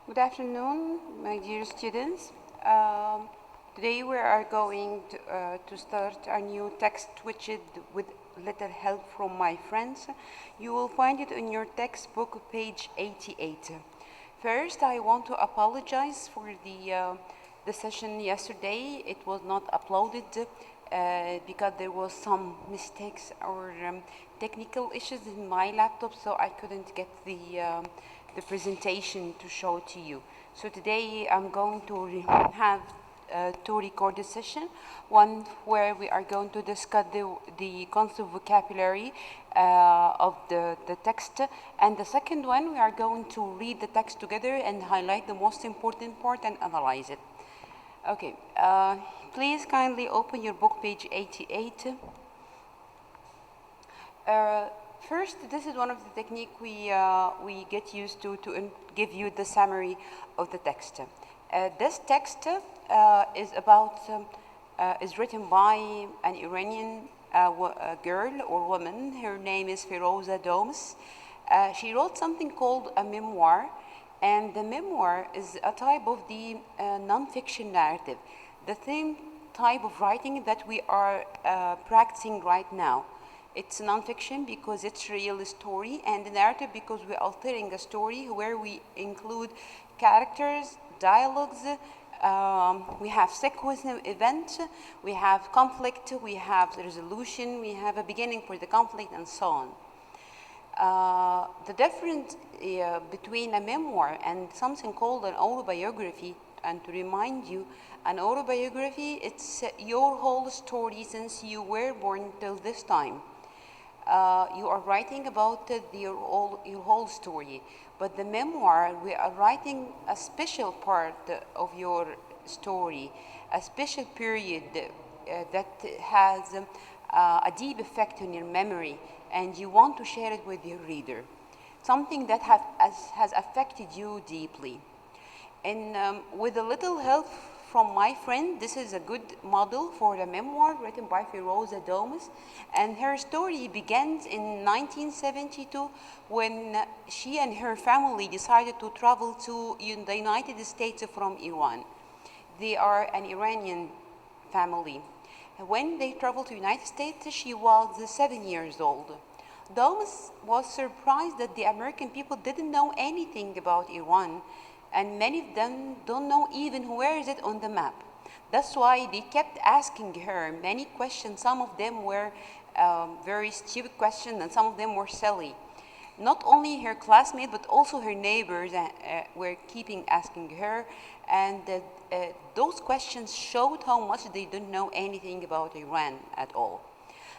Good afternoon, my dear students. Today we are going to start a new text which is with little help from my friends. You will find it in your textbook, page 88. First, I want to apologize for the session yesterday. It was not uploaded because there was some mistakes or technical issues in my laptop, so I couldn't get the presentation to show to you. So today I'm going to have two recorded sessions. One where we are going to discuss the concept vocabulary of the text, and the second one we are going to read the text together and highlight the most important part and analyze it. Okay, please kindly open your book, page 88. First, this is one of the techniques we get used to give you the summary of the text. This text is written by an Iranian girl or woman. Her name is Firoza Domus. She wrote something called a memoir, and the memoir is a type of the non-fiction narrative, the same type of writing that we are practicing right now. It's nonfiction because it's real story, and the narrative because we're altering a story where we include characters, dialogues, we have sequence of events, we have conflict, we have resolution, we have a beginning for the conflict, and so on. The difference between a memoir and something called an autobiography, and to remind you, an autobiography, it's your whole story since you were born till this time. You are writing about your whole story, but the memoir, we are writing a special part of your story, a special period that has a deep effect on your memory, and you want to share it with your reader, something that has affected you deeply. And with a little help from my friend, this is a good model for a memoir written by Firoza Domus, and her story begins in 1972 when she and her family decided to travel to the United States from Iran. They are an Iranian family. When they traveled to the United States, she was 7 years old. Domus was surprised that the American people didn't know anything about Iran, and many of them don't know even where is it on the map. That's why they kept asking her many questions. Some of them were very stupid questions, and some of them were silly. Not only her classmates, but also her neighbors were keeping asking her, and those questions showed how much they didn't know anything about Iran at all.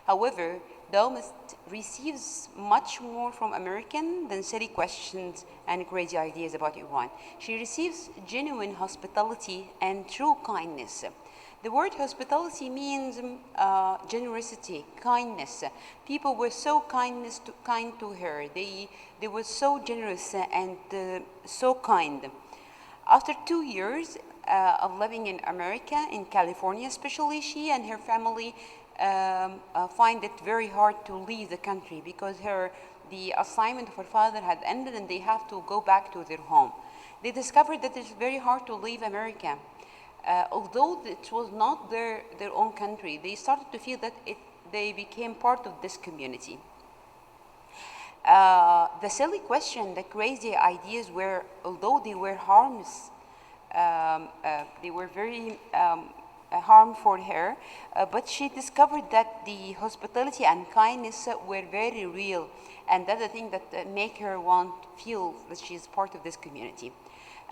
However, Domus receives much more from Americans than silly questions and crazy ideas about Iran. She receives genuine hospitality and true kindness. The word hospitality means generosity, kindness. People were so kind to her. They were so generous and so kind. After 2 years of living in America, in California especially, she and her family find it very hard to leave the country because the assignment of her father had ended and they have to go back to their home. They discovered that it's very hard to leave America. Although it was not their own country, they started to feel that they became part of this community. The silly question, the crazy ideas were, although they were harmless, they were very harm for her, but she discovered that the hospitality and kindness were very real, and that's the thing that make her want to feel that she is part of this community.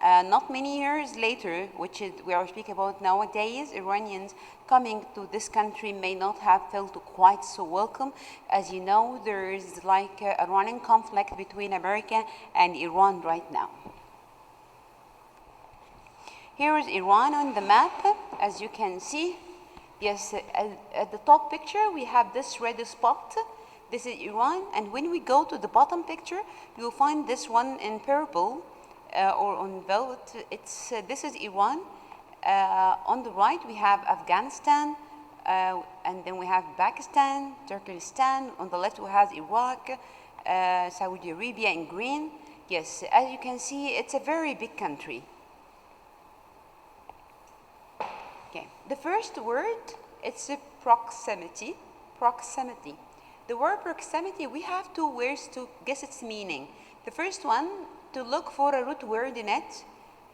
Not many years later, which is we are speaking about nowadays, Iranians coming to this country may not have felt quite so welcome. As you know, there is like a running conflict between America and Iran right now. Here is Iran on the map, as you can see. Yes, at the top picture, we have this red spot. This is Iran, and when we go to the bottom picture, you'll find this one in purple or on velvet. This is Iran. On the right, we have Afghanistan, and then we have Pakistan, Turkmenistan. On the left, we have Iraq, Saudi Arabia in green. Yes, as you can see, it's a very big country. Okay, the first word, it's a proximity. Proximity. The word proximity, we have two words to guess its meaning. The first one, to look for a root word in it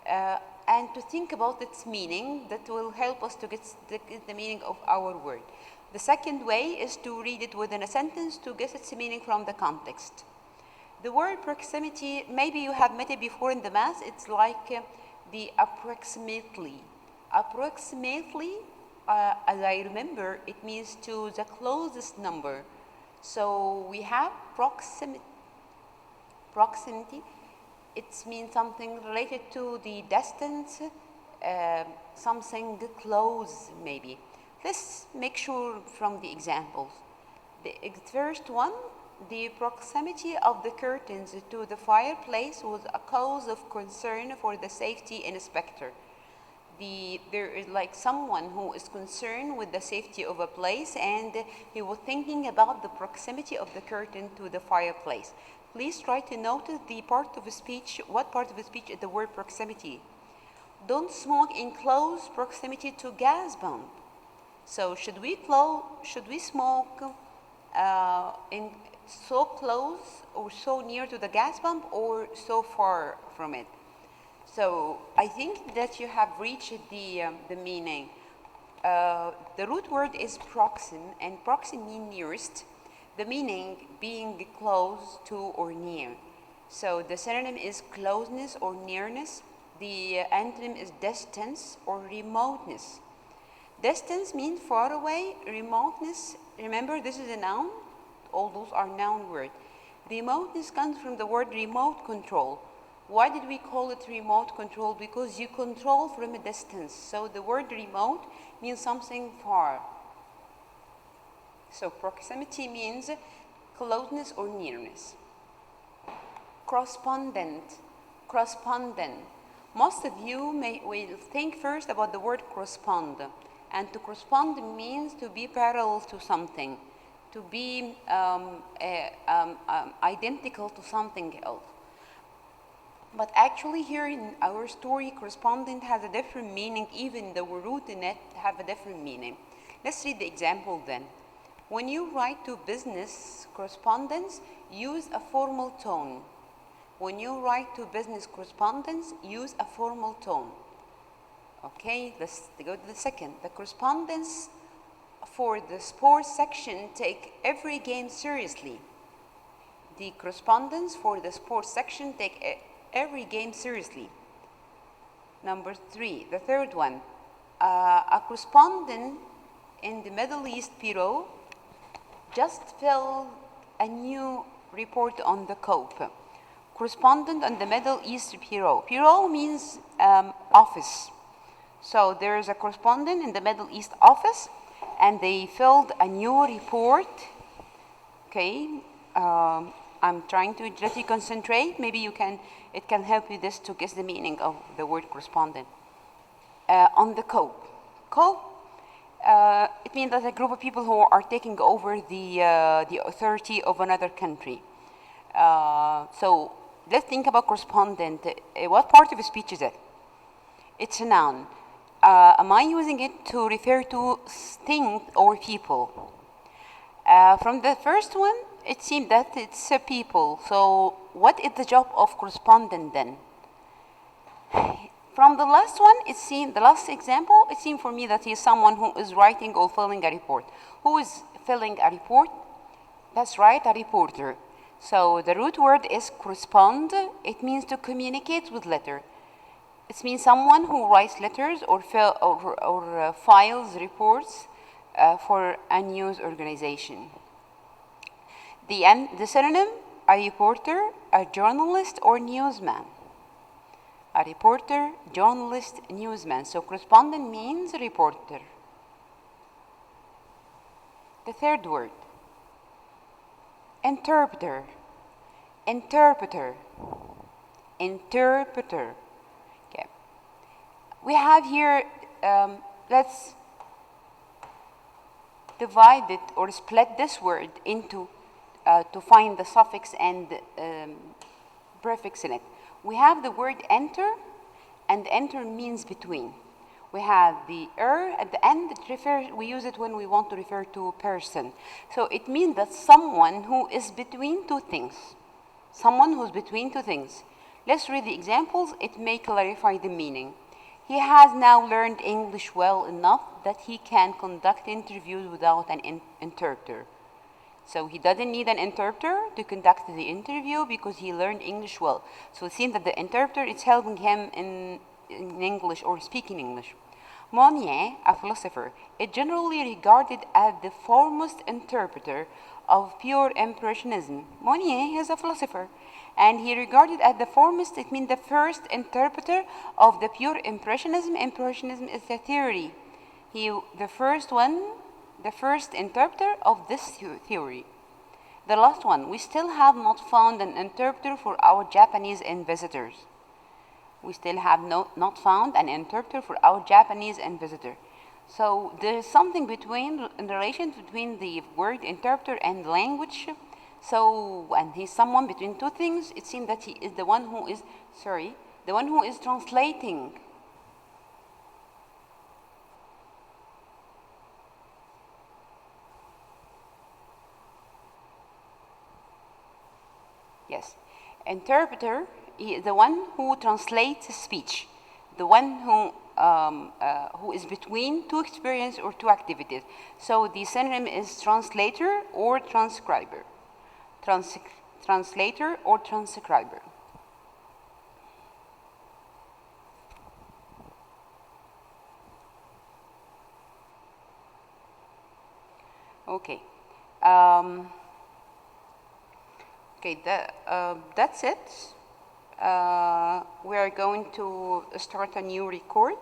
and to think about its meaning. That will help us to get the meaning of our word. The second way is to read it within a sentence to guess its meaning from the context. The word proximity, maybe you have met it before in the math. It's like the approximately. Approximately, as I remember, it means to the closest number. So we have proximity. It means something related to the distance, something close maybe. Let's make sure from the examples. The first one, the proximity of the curtains to the fireplace was a cause of concern for the safety inspector. There is like someone who is concerned with the safety of a place, and he was thinking about the proximity of the curtain to the fireplace. Please try to notice the part of the speech. What part of the speech is the word proximity? Don't smoke in close proximity to gas pump. So should we smoke in so close or so near to the gas pump or so far from it? So I think that you have reached the meaning. The root word is proxim, and proxim means nearest. The meaning being close to or near. So the synonym is closeness or nearness. The antonym is distance or remoteness. Distance means far away. Remoteness, remember this is a noun. All those are noun words. Remoteness comes from the word remote control. Why did we call it remote control? Because you control from a distance. So the word remote means something far. So proximity means closeness or nearness. Correspondent. Correspondent. Most of you will think first about the word correspond. And to correspond means to be parallel to something, to be identical to something else. But actually here in our story, correspondent has a different meaning. Even the root in it have a different meaning. Let's read the example then. When you write to business correspondence, use a formal tone. When you write to business correspondence, use a formal tone. Okay, let's go to the second. The correspondence for the sports section take every game seriously. The correspondence for the sports section take every game seriously. Number 3, the third one. A correspondent in the Middle East bureau just filled a new report on the COP. Correspondent on the Middle East bureau. Bureau means office. So there is a correspondent in the Middle East office, and they filled a new report. Okay, I'm trying to let you concentrate. Maybe it can help you this to guess the meaning of the word correspondent. On the COP. COP, it means that a group of people who are taking over the authority of another country. So let's think about correspondent. What part of a speech is it? It's a noun. Am I using it to refer to things or people? From the first one, it seemed that it's people. So what is the job of correspondent then? From the last one, the last example, it seemed for me that he is someone who is writing or filling a report. Who is filling a report? That's right, a reporter. So the root word is correspond. It means to communicate with letter. It means someone who writes letters or files reports for a news organization. The synonym, a reporter, a journalist, or newsman. A reporter, journalist, newsman. So correspondent means reporter. The third word, interpreter. Interpreter. Interpreter. Okay. We have here, let's divide it or split this word into to find the suffix and prefix in it. We have the word enter, and enter means between. We have the at the end. We use it when we want to refer to a person. So it means that someone who is between two things. Someone who's between two things. Let's read the examples. It may clarify the meaning. He has now learned English well enough that he can conduct interviews without an interpreter. So he doesn't need an interpreter to conduct the interview because he learned English well. So it seems that the interpreter is helping him in English or speaking English. Monnier, a philosopher, is generally regarded as the foremost interpreter of pure Impressionism. Monnier is a philosopher, and he regarded as the foremost, it means the first interpreter of the pure Impressionism. Impressionism is a theory. The first interpreter of this theory. The last one, we still have not found an interpreter for our Japanese visitors. We still have not found an interpreter for our Japanese visitor. So there is something in relation between the word interpreter and language. So when he's someone between two things, it seems that he is the one who is, translating. Yes, interpreter is the one who translates speech, the one who is between two experiences or two activities. So the synonym is translator or transcriber. Translator or transcriber. Okay. Okay, that's it. We are going to start a new record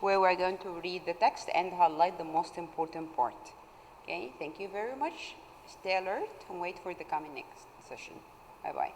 where we're going to read the text and highlight the most important part. Okay, thank you very much. Stay alert and wait for the coming next session. Bye-bye.